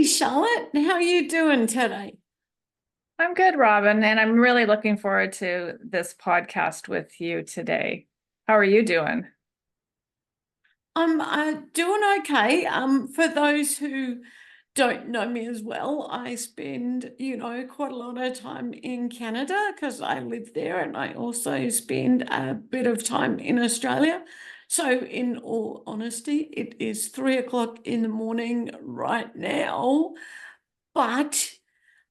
Charlotte. How are you doing today? I'm good, Robin, and I'm really looking forward to this podcast with you today. How are you doing? I'm doing okay. For those who don't know me as well, I spend, quite a lot of time in Canada because I live there, and I also spend a bit of time in Australia. So, in all honesty, it is 3 o'clock in the morning right now, but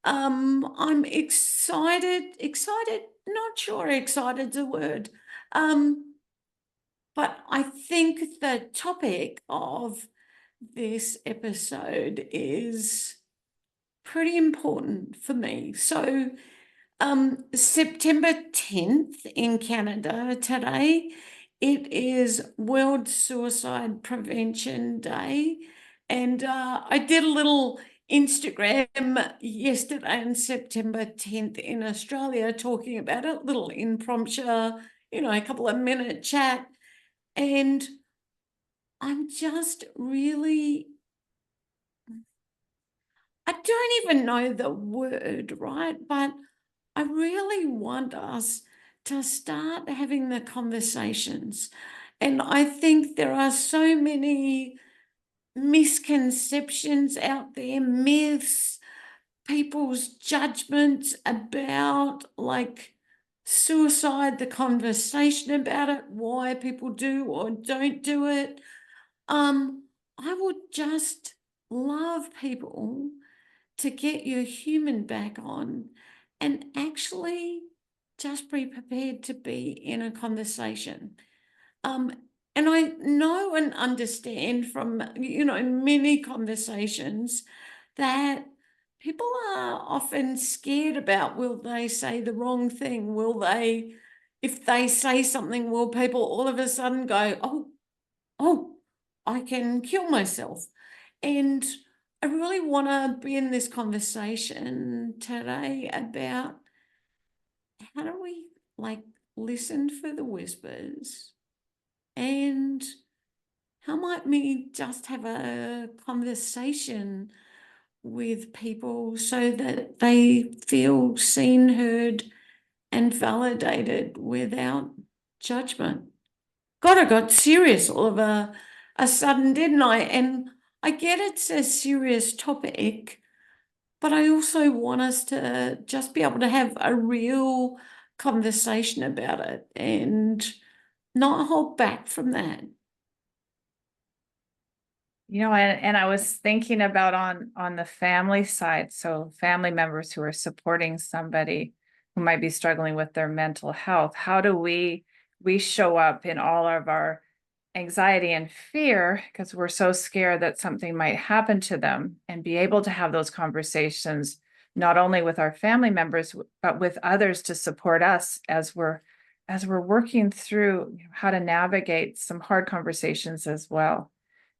I'm excited, not sure excited's a word. But I think the topic of this episode is pretty important for me. So, September 10th in Canada today, it is World Suicide Prevention Day. And I did a little Instagram yesterday on September 10th in Australia talking about it, little impromptu, a couple of minute chat. And I'm just really, I don't even know the word, right? But I really want us to start having the conversations. And I think there are so many misconceptions out there, myths, people's judgments about like suicide, the conversation about it, why people do or don't do it. I would just love people to get your human back on and actually just be prepared to be in a conversation. Um, and I know and understand from, many conversations that people are often scared about, will they say the wrong thing? If they say something, will people all of a sudden go, oh, I can kill myself? And I really want to be in this conversation today about how do we like listen for the whispers, and how might we just have a conversation with people so that they feel seen, heard, and validated without judgment. God, I got serious all of a sudden, didn't I? And I get it's a serious topic, but I also want us to just be able to have a real conversation about it and not hold back from that. And I was thinking about on the family side, so family members who are supporting somebody who might be struggling with their mental health. How do we show up in all of our anxiety and fear because we're so scared that something might happen to them, and be able to have those conversations not only with our family members but with others to support us as we're working through how to navigate some hard conversations as well.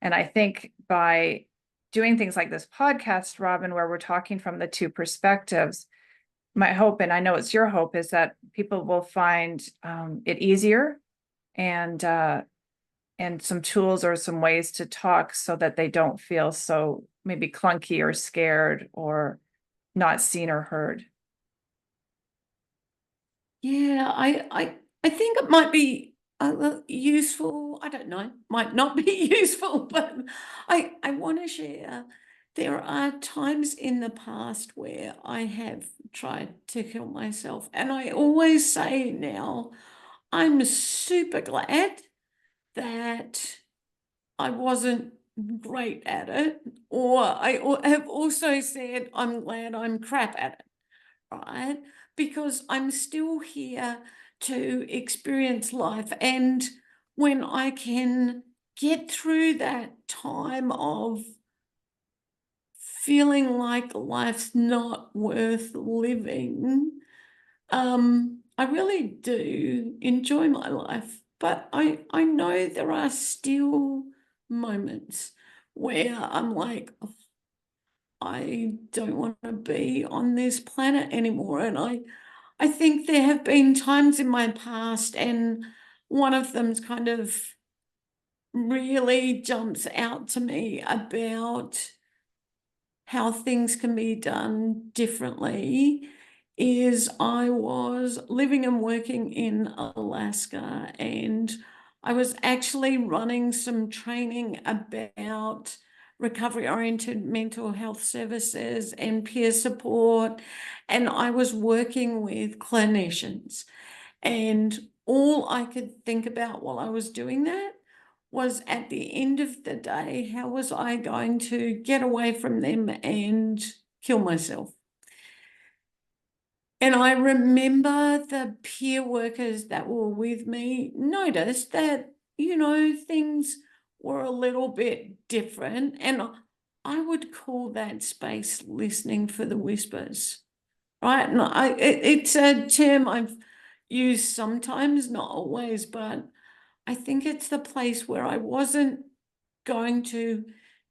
And I think by doing things like this podcast, Robin, where we're talking from the two perspectives, my hope, and I know it's your hope, is that people will find it easier and some tools or some ways to talk so that they don't feel so maybe clunky or scared or not seen or heard. Yeah, I think it might be useful. I don't know, might not be useful, but I want to share. There are times in the past where I have tried to kill myself, and I always say now, I'm super glad that I wasn't great at it, or have also said I'm glad I'm crap at it, right? Because I'm still here to experience life. And when I can get through that time of feeling like life's not worth living, I really do enjoy my life. But I know there are still moments where I'm like, "Oh, I don't want to be on this planet anymore." And I think there have been times in my past, and one of them's kind of really jumps out to me about how things can be done differently is I was living and working in Alaska, and I was actually running some training about recovery-oriented mental health services and peer support, and I was working with clinicians. And all I could think about while I was doing that was, at the end of the day, how was I going to get away from them and kill myself? And I remember the peer workers that were with me noticed that, things were a little bit different. And I would call that space listening for the whispers, right? And it's a term I've used sometimes, not always, but I think it's the place where I wasn't going to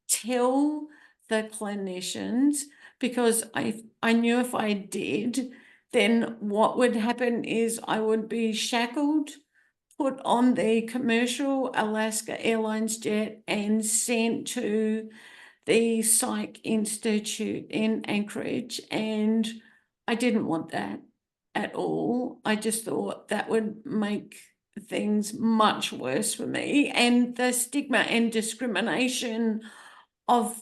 tell the clinicians, because I knew if I did, then what would happen is I would be shackled, put on the commercial Alaska Airlines jet, and sent to the Psych Institute in Anchorage. And I didn't want that at all. I just thought that would make things much worse for me. And the stigma and discrimination of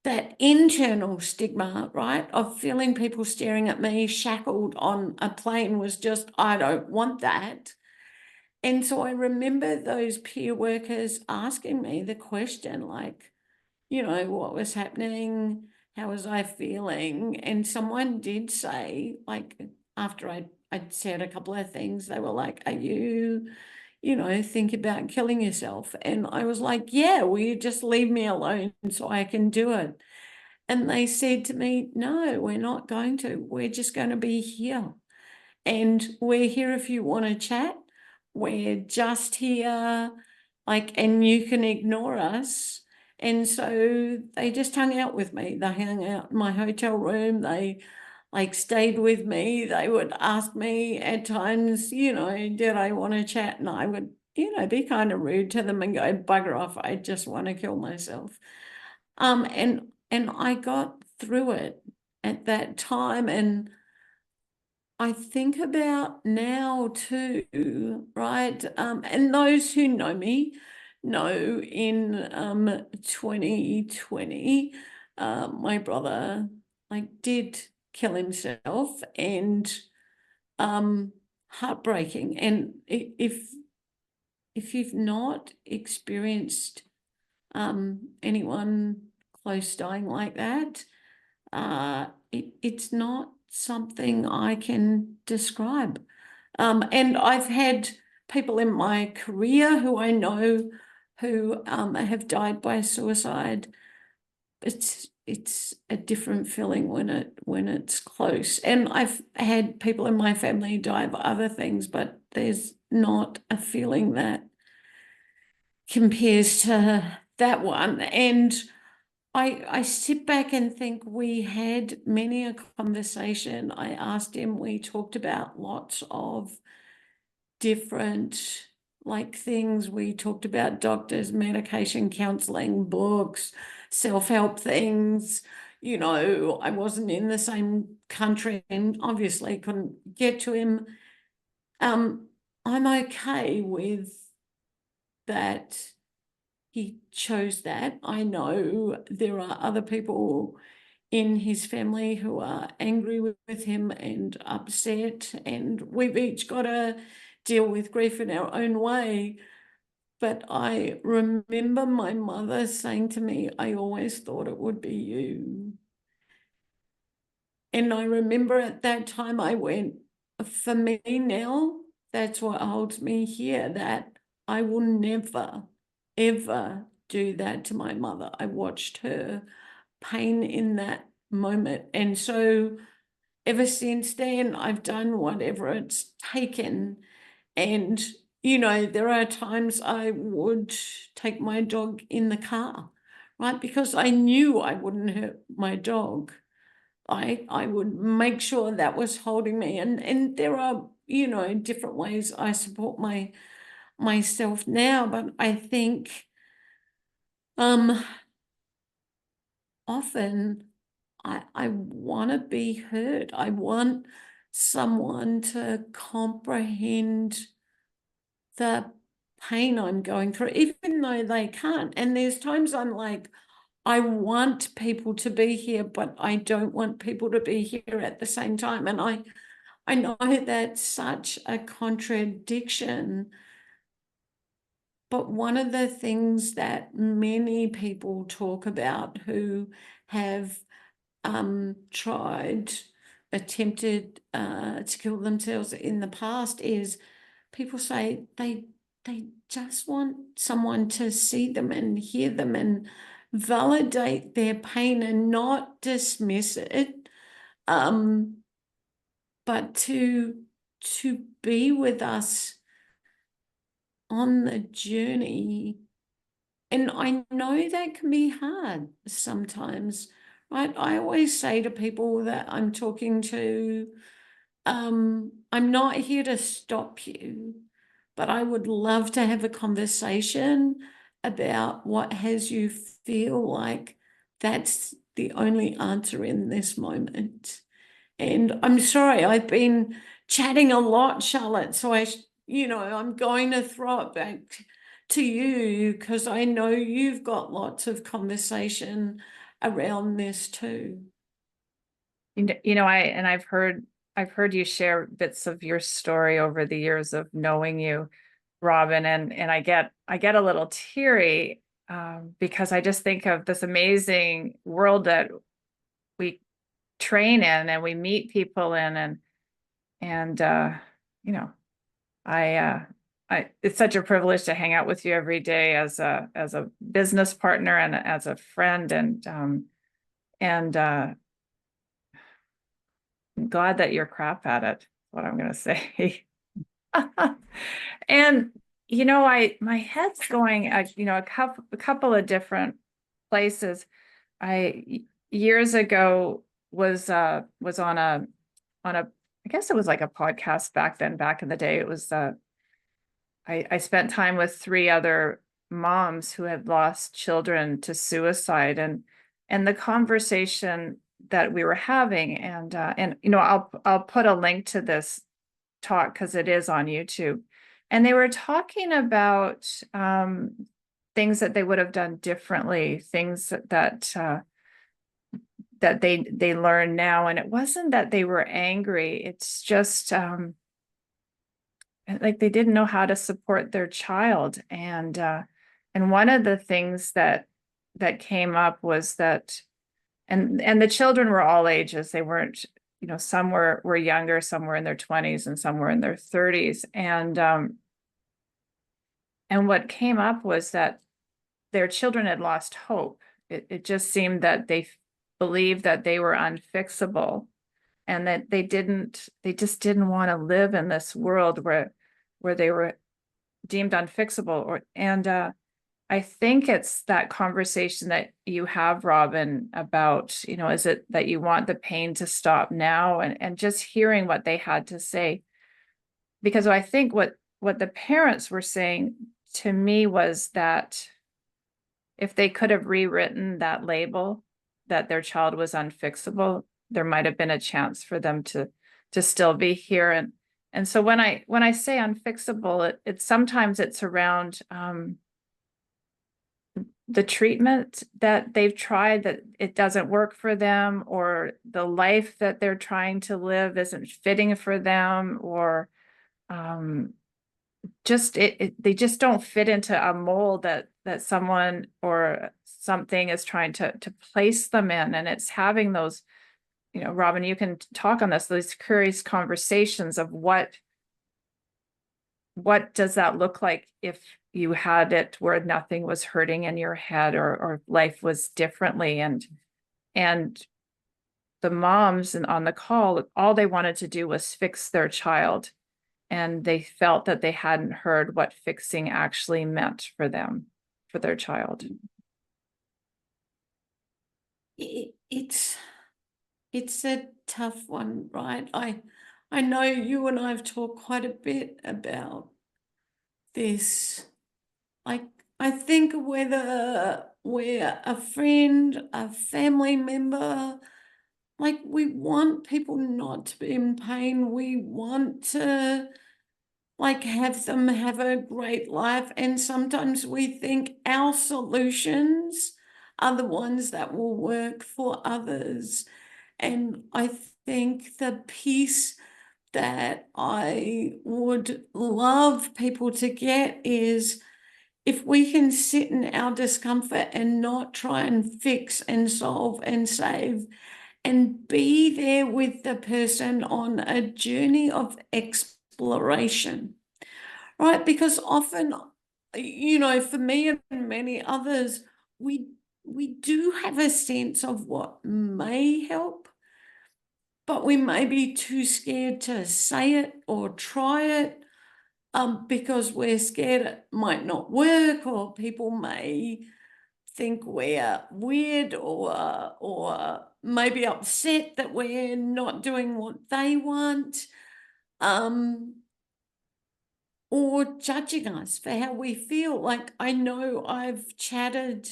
that internal stigma, right, of feeling people staring at me shackled on a plane was just, I don't want that. And so I remember those peer workers asking me the question, like, what was happening? How was I feeling? And someone did say, like, after I'd said a couple of things, they were like, are you, think about killing yourself? And I was like, yeah, will you just leave me alone so I can do it? And they said to me, no, we're not going to. We're just going to be here. And we're here if you want to chat. We're just here, like, and you can ignore us. And so they just hung out with me. They hung out in my hotel room. They like stayed with me. They would ask me at times, did I want to chat? And I would, be kind of rude to them and go, bugger off, I just want to kill myself. And I got through it at that time. And I think about now too, right? And those who know me know in 2020, my brother did kill himself, and heartbreaking. And if you've not experienced anyone close dying like that, it's not something I can describe. And I've had people in my career who I know who have died by suicide. It's a different feeling when it's close. And I've had people in my family die of other things, but there's not a feeling that compares to that one. And I sit back and think we had many a conversation. I asked him, we talked about lots of different things. We talked about doctors, medication, counseling, books, self-help things. I wasn't in the same country and obviously couldn't get to him. I'm okay with that. He chose that. I know there are other people in his family who are angry with him and upset, and we've each got to deal with grief in our own way. But I remember my mother saying to me, I always thought it would be you. And I remember at that time I went, for me now, that's what holds me here, that I will never, ever do that to my mother. I watched her pain in that moment. And so ever since then, I've done whatever it's taken. And, there are times I would take my dog in the car, right? Because I knew I wouldn't hurt my dog. I would make sure that was holding me. And there are, different ways I support myself now, but I think often I want to be heard. I want someone to comprehend the pain I'm going through, even though they can't. And there's times I'm like, I want people to be here, but I don't want people to be here at the same time. And I know that's such a contradiction. But one of the things that many people talk about who have attempted to kill themselves in the past is people say they just want someone to see them and hear them and validate their pain and not dismiss it, but to be with us on the journey. And I know that can be hard sometimes, right? I always say to people that I'm talking to, I'm not here to stop you, but I would love to have a conversation about what has you feel like that's the only answer in this moment. And I'm sorry, I've been chatting a lot, Charlotte. So I'm going to throw it back to you because I know you've got lots of conversation around this too. I've heard you share bits of your story over the years of knowing you, Robyn, and I get a little teary because I just think of this amazing world that we train in and we meet people in, and you know, I it's such a privilege to hang out with you every day as a business partner and as a friend, and I'm glad that you're crap at it. What I'm gonna say. And my head's going, a couple of different places. I years ago was on a I guess it was like a podcast back then. Back in the day, it was I spent time with three other moms who had lost children to suicide, and the conversation that we were having, and I'll put a link to this talk because it is on YouTube. And they were talking about things that they would have done differently, things that they learn now. And it wasn't that they were angry. It's just like they didn't know how to support their child. And one of the things that came up was that, and the children were all ages. They weren't, some were younger, some were in their 20s, and some were in their 30s. And what came up was that their children had lost hope. It just seemed that they believed that they were unfixable, and that they just didn't want to live in this world where they were deemed unfixable. I think it's that conversation that you have, Robyn, about, is it that you want the pain to stop now, and just hearing what they had to say. Because I think what the parents were saying to me was that if they could have rewritten that label, that their child was unfixable, there might have been a chance for them to still be here. And so when I say unfixable, it's sometimes it's around the treatment that they've tried, that it doesn't work for them, or the life that they're trying to live isn't fitting for them, or they just don't fit into a mold that someone or something is trying to place them in. And it's having those, Robyn, you can talk on this, those curious conversations of what does that look like if you had it where nothing was hurting in your head, or life was differently. And the moms on the call, all they wanted to do was fix their child. And they felt that they hadn't heard what fixing actually meant for them, for their child. It's a tough one, right? I know you and I have talked quite a bit about this. Like, I think whether we're a friend, a family member, like, we want people not to be in pain. We want to, like, have them have a great life. And sometimes we think our solutions are the ones that will work for others. And I think the piece that I would love people to get is, if we can sit in our discomfort and not try and fix and solve and save, and be there with the person on a journey of exploration, right? Because often, for me and many others, we do have a sense of what may help, but we may be too scared to say it or try it, because we're scared it might not work, or people may think we're weird, or maybe upset that we're not doing what they want, or judging us for how we feel. Like, I know I've chatted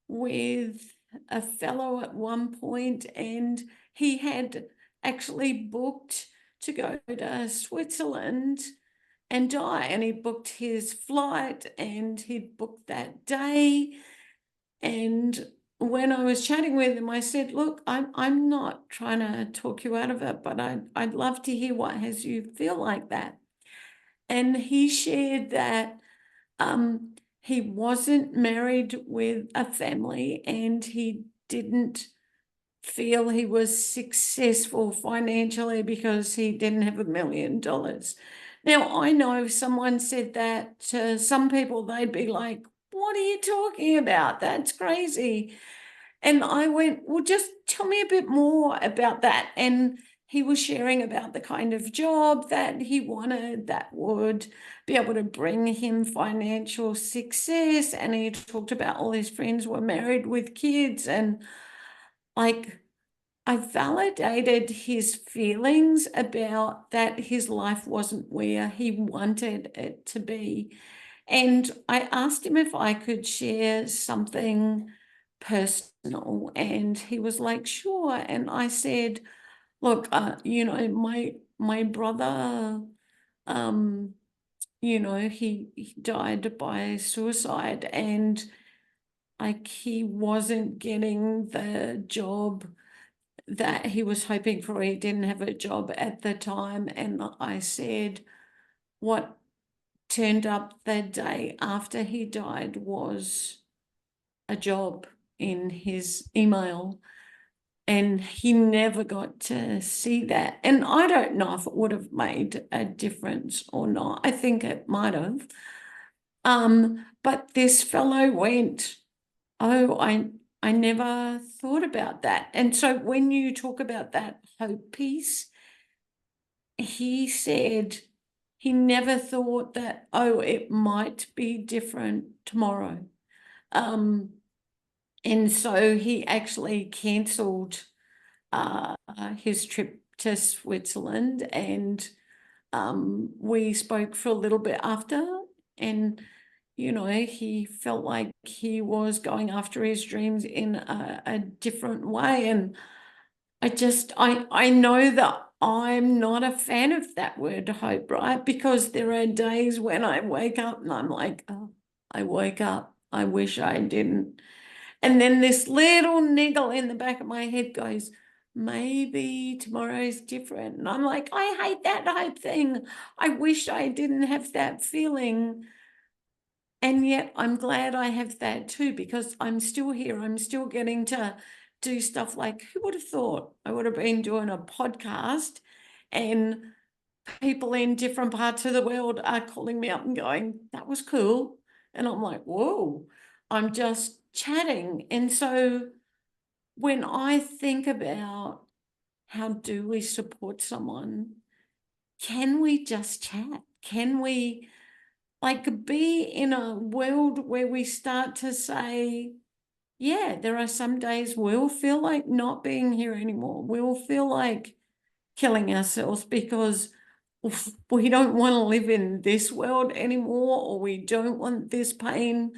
with a fellow at one point, and he had actually booked to go to Switzerland and die, and he booked his flight and he'd booked that day. And when I was chatting with him, I said, look, I'm not trying to talk you out of it, but I'd love to hear what has you feel like that. And he shared that he wasn't married with a family, and he didn't feel he was successful financially because he didn't have $1 million. Now, I know if someone said that to some people, they'd be like, what are you talking about? That's crazy. And I went, well, just tell me a bit more about that. And he was sharing about the kind of job that he wanted that would be able to bring him financial success. And he talked about all his friends were married with kids, and like, I validated his feelings about that his life wasn't where he wanted it to be. And I asked him if I could share something personal, and he was like, sure. And I said, look, my brother, he died by suicide, and like, he wasn't getting the job that he was hoping for. He didn't have a job at the time. And I said, what turned up the day after he died was a job in his email, and he never got to see that. And I don't know if it would have made a difference or not. I think it might have. But this fellow went, oh, I never thought about that. And so when you talk about that hope piece, he said he never thought that, oh, it might be different tomorrow. And so he actually cancelled his trip to Switzerland, and we spoke for a little bit after, and he felt like he was going after his dreams in a different way. And I know that I'm not a fan of that word hope, right? Because there are days when I wake up and I'm like, oh, I woke up, I wish I didn't. And then this little niggle in the back of my head goes, maybe tomorrow's different. And I'm like, I hate that hope thing. I wish I didn't have that feeling. And yet I'm glad I have that too, because I'm still here. I'm still getting to do stuff like, who would have thought I would have been doing a podcast, and people in different parts of the world are calling me up and going, that was cool. And I'm like, whoa, I'm just chatting. And so when I think about how do we support someone, can we just chat? Can we like be in a world where we start to say, yeah, there are some days we'll feel like not being here anymore. We'll feel like killing ourselves because we don't want to live in this world anymore, or we don't want this pain.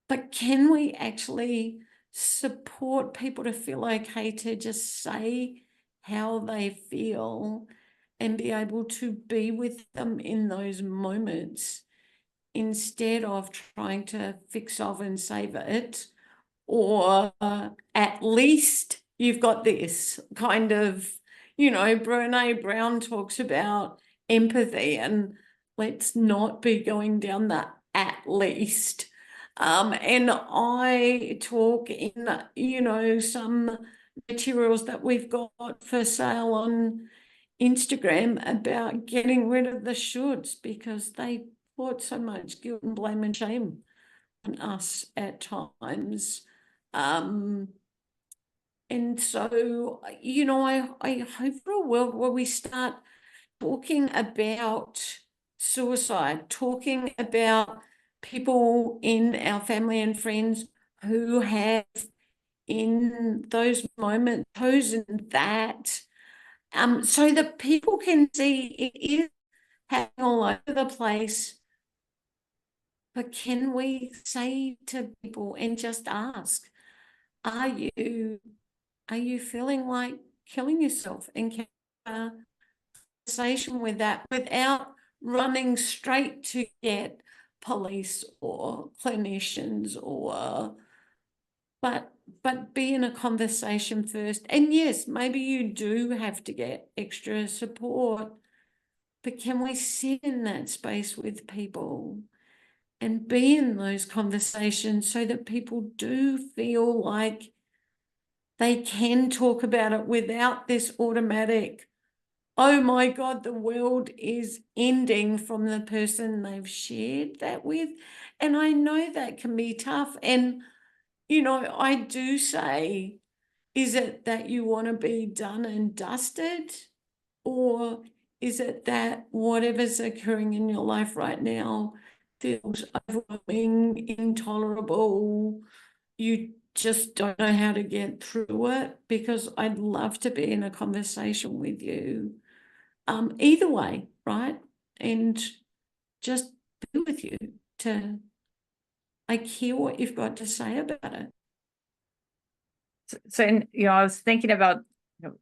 But can we actually support people to feel okay to just say how they feel and be able to be with them in those moments instead of trying to fix off and save it, or at least you've got this kind of, Brene Brown talks about empathy, and let's not be going down that at least. And I talk in, some materials that we've got for sale on Instagram about getting rid of the shoulds, because they put so much guilt and blame and shame on us at times. And so, I hope for a world where we start talking about suicide, talking about people in our family and friends who have in those moments chosen that, so that people can see it is happening all over the place. But can we say to people and just ask, are you feeling like killing yourself? And can a conversation with that without running straight to get police or clinicians, or but be in a conversation first. And yes, maybe you do have to get extra support, but can we sit in that space with people and be in those conversations so that people do feel like they can talk about it without this automatic, oh my God, the world is ending, from the person they've shared that with. And I know that can be tough. And, I do say, is it that you want to be done and dusted? Or is it that whatever's occurring in your life right now feels overwhelming, intolerable? You just don't know how to get through it? Because I'd love to be in a conversation with you. Either way, right? And just be with you to hear what you've got to say about it. So, and, I was thinking about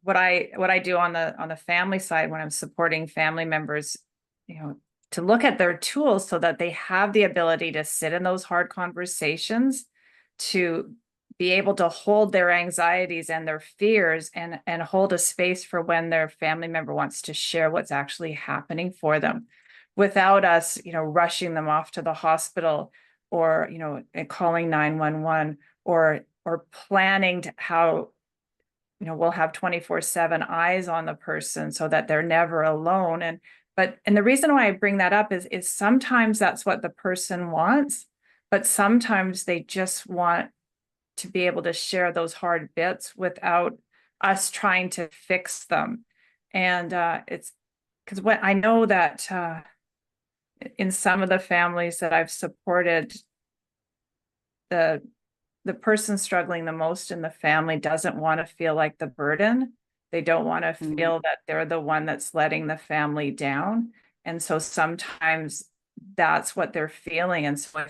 what I do on the family side when I'm supporting family members, to look at their tools so that they have the ability to sit in those hard conversations, to be able to hold their anxieties and their fears, and hold a space for when their family member wants to share what's actually happening for them, without us, rushing them off to the hospital, or, calling 911, or planning how, we'll have 24/7 eyes on the person so that they're never alone. And the reason why I bring that up is sometimes that's what the person wants, but sometimes they just want to be able to share those hard bits without us trying to fix them. And it's because when I know that in some of the families that I've supported, the person struggling the most in the family doesn't want to feel like the burden. They don't want to feel that they're the one that's letting the family down. And so sometimes that's what they're feeling. And so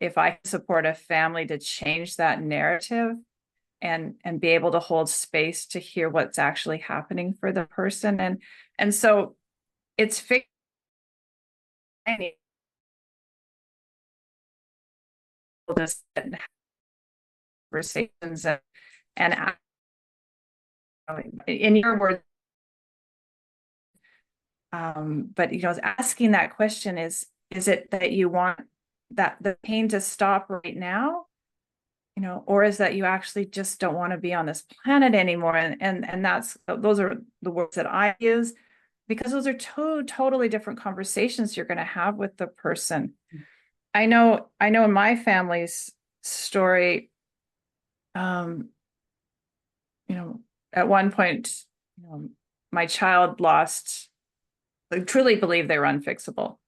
if I support a family to change that narrative and be able to hold space to hear what's actually happening for the person. And so it's just conversations and in your words, but asking that question is it that you want that the pain to stop right now, or is that you actually just don't want to be on this planet anymore? And those are the words that I use, because those are two totally different conversations you're going to have with the person. I know in my family's story, at one point, my child lost, I truly believe they were unfixable.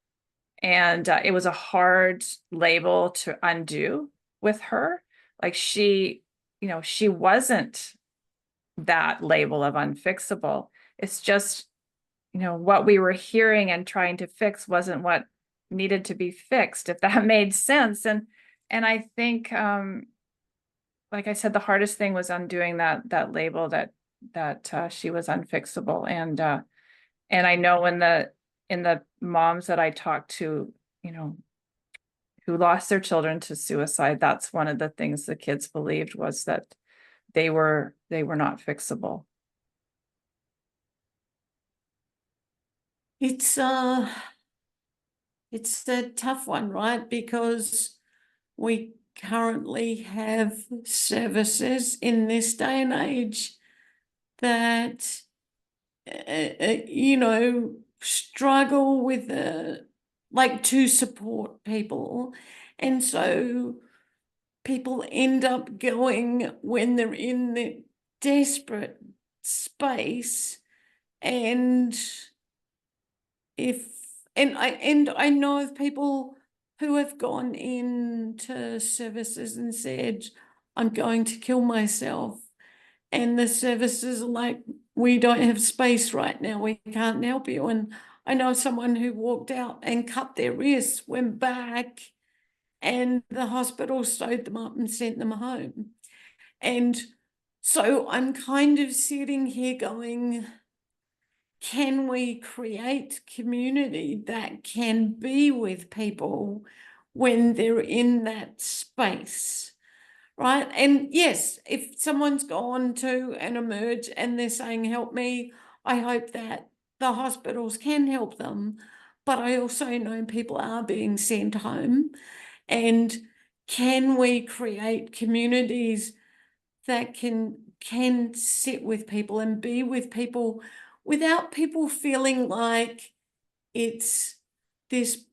And it was a hard label to undo with her. Like she wasn't that label of unfixable. It's just, what we were hearing and trying to fix wasn't what needed to be fixed, if that made sense. And I think, like I said, the hardest thing was undoing that label that she was unfixable. And I know in the moms that I talked to, you know, who lost their children to suicide, that's one of the things the kids believed, was that they were not fixable. It's a tough one, right? Because we currently have services in this day and age that struggle with like to support people, and so people end up going when they're in the desperate space. And if and I know of people who have gone into services and said, I'm going to kill myself, and the services are like, we don't have space right now, we can't help you. And I know someone who walked out and cut their wrists, went back, and the hospital sewed them up and sent them home. And so I'm kind of sitting here going, can we create community that can be with people when they're in that space, right? And yes, if someone's gone to an emerge and they're saying, help me, I hope that the hospitals can help them. But I also know people are being sent home. And can we create communities that can sit with people and be with people without people feeling like it's this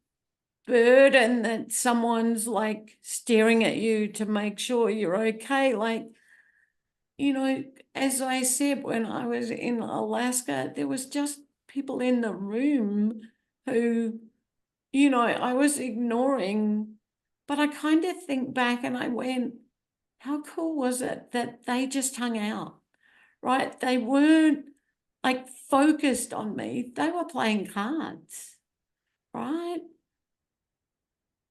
burden that someone's like staring at you to make sure you're okay? Like, as I said, when I was in Alaska, there was just people in the room who, I was ignoring. But I kind of think back and I went, how cool was it that they just hung out, right? They weren't like focused on me. They were playing cards, right?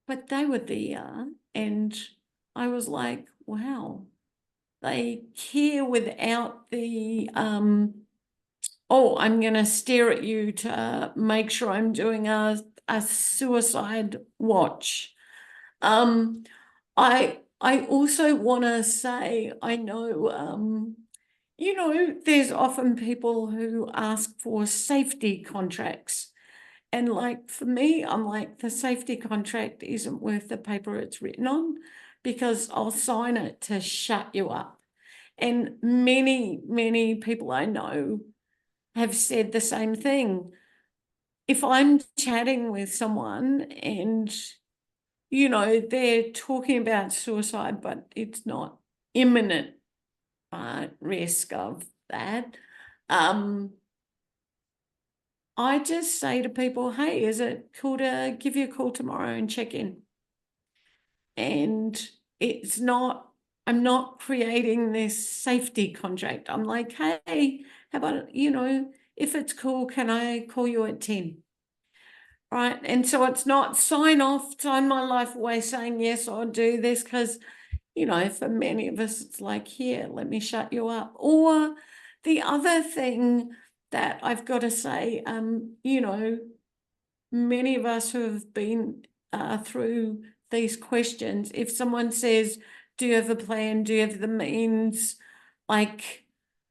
But they were there, and I was like, wow, they care without the, oh, I'm going to stare at you to make sure I'm doing a suicide watch. I also want to say, I know, there's often people who ask for safety contracts. And like for me, I'm like, the safety contract isn't worth the paper it's written on, because I'll sign it to shut you up. And many, many people I know have said the same thing. If I'm chatting with someone and they're talking about suicide, but it's not imminent risk of that, I just say to people, hey, is it cool to give you a call tomorrow and check in? And I'm not creating this safety contract. I'm like, hey, how about, if it's cool, can I call you at 10? Right. And so it's not sign my life away saying, yes, I'll do this, because, for many of us, it's like, here, let me shut you up. Or the other thing that I've got to say, many of us who have been through these questions, if someone says, do you have a plan? Do you have the means? Like,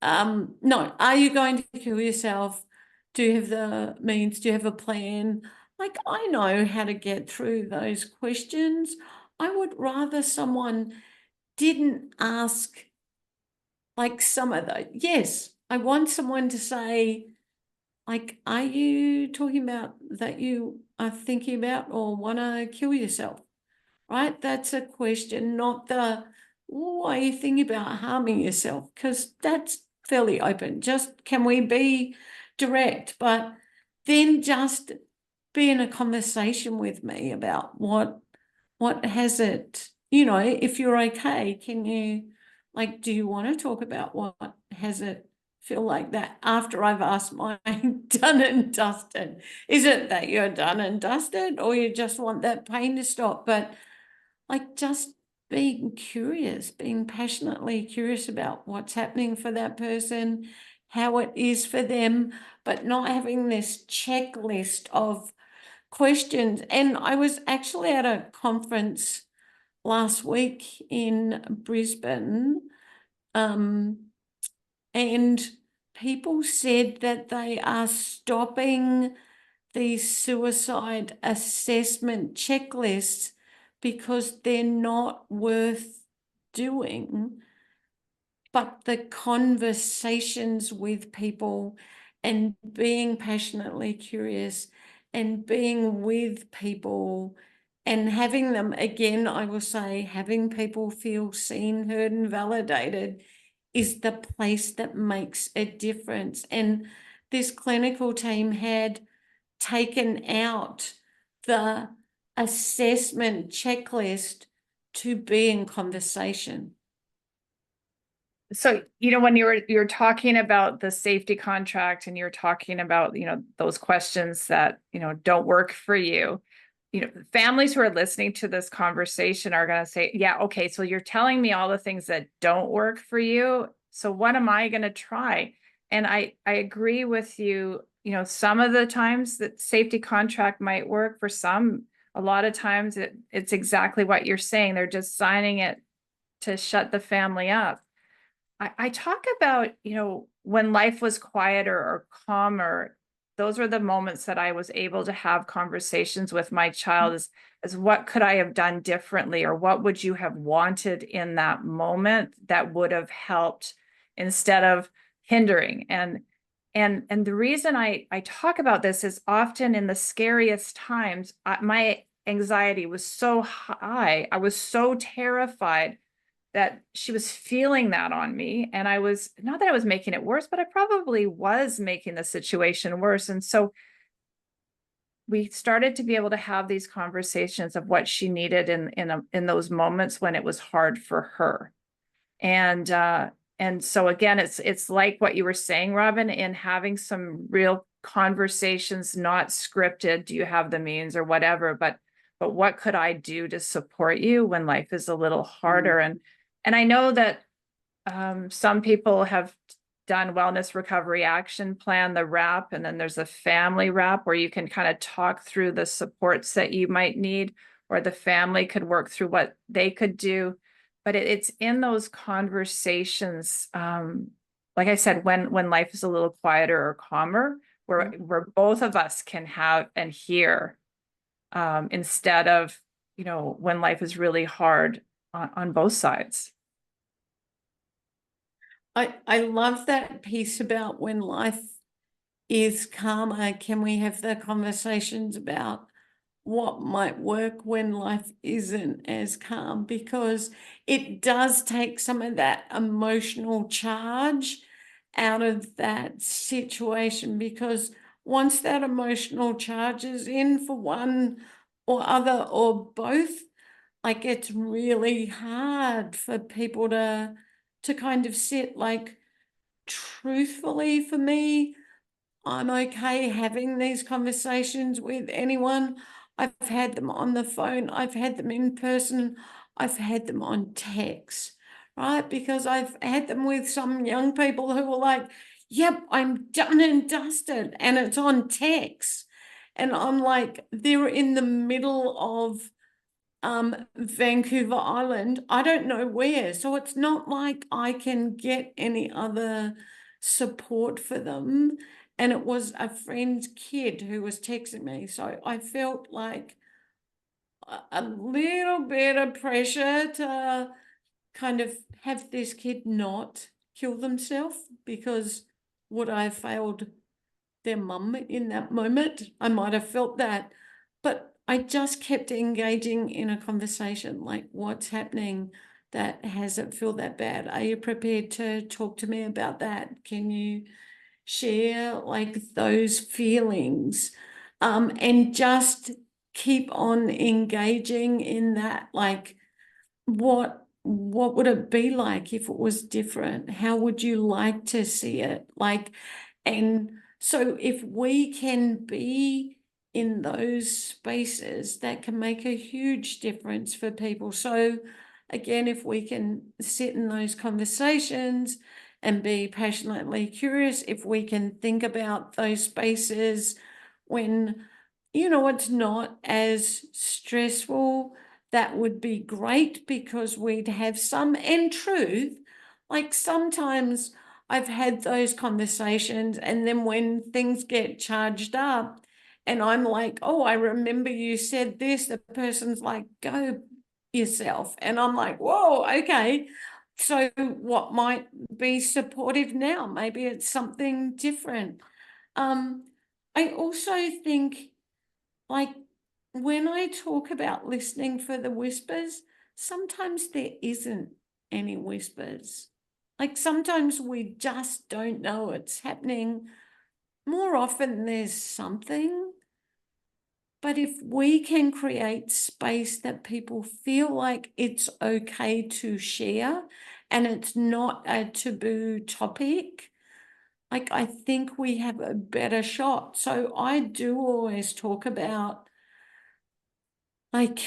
no, are you going to kill yourself? Do you have the means? Do you have a plan? Like, I know how to get through those questions. I would rather someone didn't ask like some of those. Yes, I want someone to say, like, are you talking about that you are thinking about or want to kill yourself? Right? That's a question, not the, are you thinking about harming yourself? Because that's fairly open. Just, can we be direct? But then just be in a conversation with me about what has it, if you're okay, can you, like, do you want to talk about what has it feel like that after I've asked my done and dusted? Is it that you're done and dusted, or you just want that pain to stop? But like, just being curious, being passionately curious about what's happening for that person, how it is for them, but not having this checklist of questions. And I was actually at a conference last week in Brisbane, and people said that they are stopping these suicide assessment checklists because they're not worth doing. But the conversations with people and being passionately curious and being with people and having them, again, I will say, having people feel seen, heard, and validated is the place that makes a difference. And this clinical team had taken out the assessment checklist to be in conversation. So, when you're talking about the safety contract and you're talking about, those questions that, don't work for you, families who are listening to this conversation are going to say, yeah, okay, so you're telling me all the things that don't work for you. So what am I going to try? And I agree with you. Some of the times that safety contract might work for some. A lot of times it's exactly what you're saying. They're just signing it to shut the family up. I talk about, when life was quieter or calmer, those were the moments that I was able to have conversations with my child as what could I have done differently, or what would you have wanted in that moment that would have helped instead of hindering. And the reason I talk about this is often in the scariest times, my anxiety was so high. I was so terrified that she was feeling that on me. And I was, not that I was making it worse, but I probably was making the situation worse. And so we started to be able to have these conversations of what she needed in those moments when it was hard for her. And so again, it's like what you were saying, Robyn, in having some real conversations, not scripted, do you have the means or whatever, but what could I do to support you when life is a little harder? And I know that some people have done wellness recovery action plan, the wrap, and then there's a family wrap where you can kind of talk through the supports that you might need, or the family could work through what they could do. But it's in those conversations, like I said, when life is a little quieter or calmer, where both of us can have and hear, instead of, when life is really hard on both sides. I love that piece about when life is calmer. Can we have the conversations about what might work when life isn't as calm? Because it does take some of that emotional charge out of that situation, because once that emotional charge is in for one or other or both, like, it's really hard for people to kind of sit. Like, truthfully, for me, I'm okay having these conversations with anyone. I've had them on the phone, I've had them in person, I've had them on text, right? Because I've had them with some young people who were like, yep, I'm done and dusted, and it's on text. And I'm like, they're in the middle of Vancouver Island, I don't know where. So it's not like I can get any other support for them. And it was a friend's kid who was texting me. So I felt like a little bit of pressure to kind of have this kid not kill themselves, because would I have failed their mum in that moment? I might have felt that. But I just kept engaging in a conversation, like, what's happening that has it feel that bad? Are you prepared to talk to me about that? Can you share like those feelings? And just keep on engaging in that, like, what would it be like if it was different? How would you like to see it? Like, and so if we can be in those spaces, that can make a huge difference for people. So again, if we can sit in those conversations and be passionately curious, if we can think about those spaces when, it's not as stressful, that would be great, because we'd have some, and truth, like sometimes I've had those conversations, and then when things get charged up and I'm like, oh, I remember you said this, the person's like, go yourself. And I'm like, whoa, okay. So what might be supportive now? Maybe it's something different. I also think, like, when I talk about listening for the whispers, sometimes there isn't any whispers. Like sometimes we just don't know it's happening. More often there's something. But if we can create space that people feel like it's okay to share and it's not a taboo topic, like I think we have a better shot. So I do always talk about like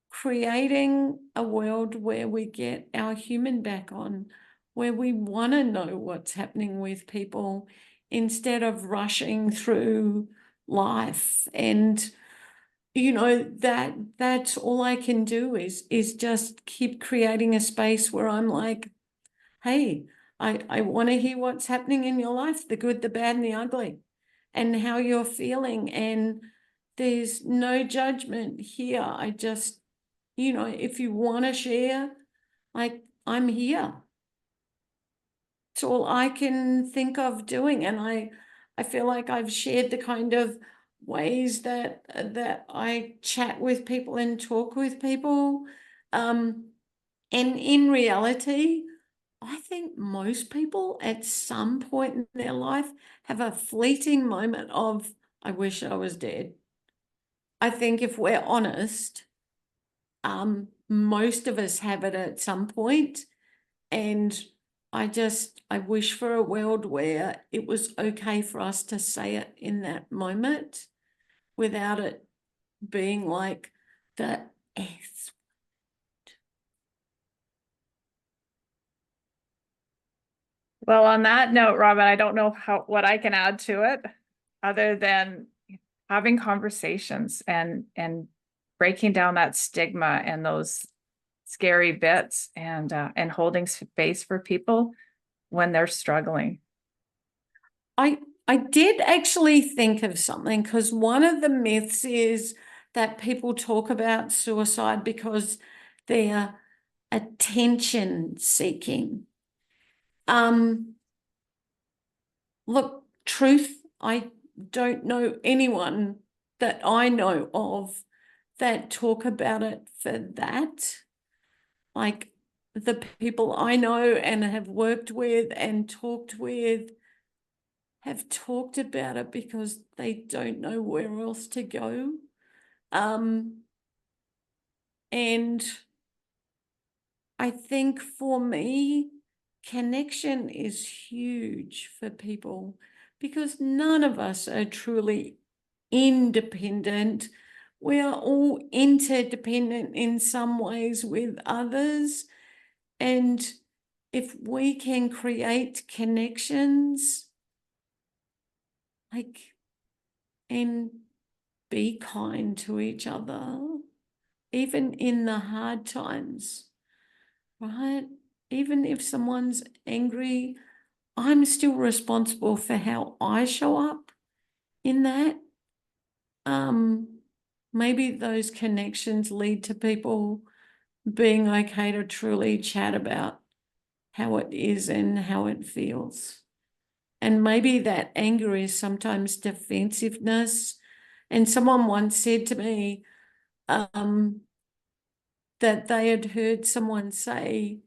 creating a world where we get our human back on, where we want to know what's happening with people instead of rushing through life. And that's all I can do is just keep creating a space where I'm like, hey, I want to hear what's happening in your life, the good, the bad, and the ugly, and how you're feeling. And there's no judgment here. I just, if you want to share, like, I'm here. It's all I can think of doing. And I feel like I've shared the kind of ways that I chat with people and talk with people. And in reality, I think most people at some point in their life have a fleeting moment of, I wish I was dead. I think if we're honest, most of us have it at some point. And I wish for a world where it was okay for us to say it in that moment without it being like the S. Well, on that note, Robyn, I don't know what I can add to it other than having conversations and breaking down that stigma and those scary bits and holding space for people when they're struggling. I did actually think of something, because one of the myths is that people talk about suicide because they're attention seeking. Look, truth, I don't know anyone that I know of that talk about it for that. Like the people I know and have worked with and talked with have talked about it because they don't know where else to go. And I think for me, connection is huge for people, because none of us are truly independent. We are all interdependent in some ways with others. And if we can create connections, like, and be kind to each other, even in the hard times, right? Even if someone's angry, I'm still responsible for how I show up in that. Maybe those connections lead to people being okay to truly chat about how it is and how it feels. And maybe that anger is sometimes defensiveness. And someone once said to me that they had heard someone say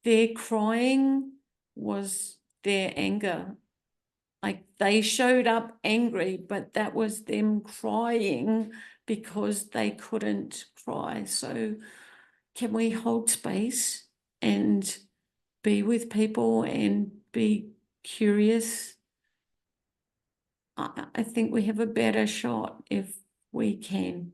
their crying was their anger. Like they showed up angry, but that was them crying because they couldn't cry. So can we hold space and be with people and be curious? I think we have a better shot if we can.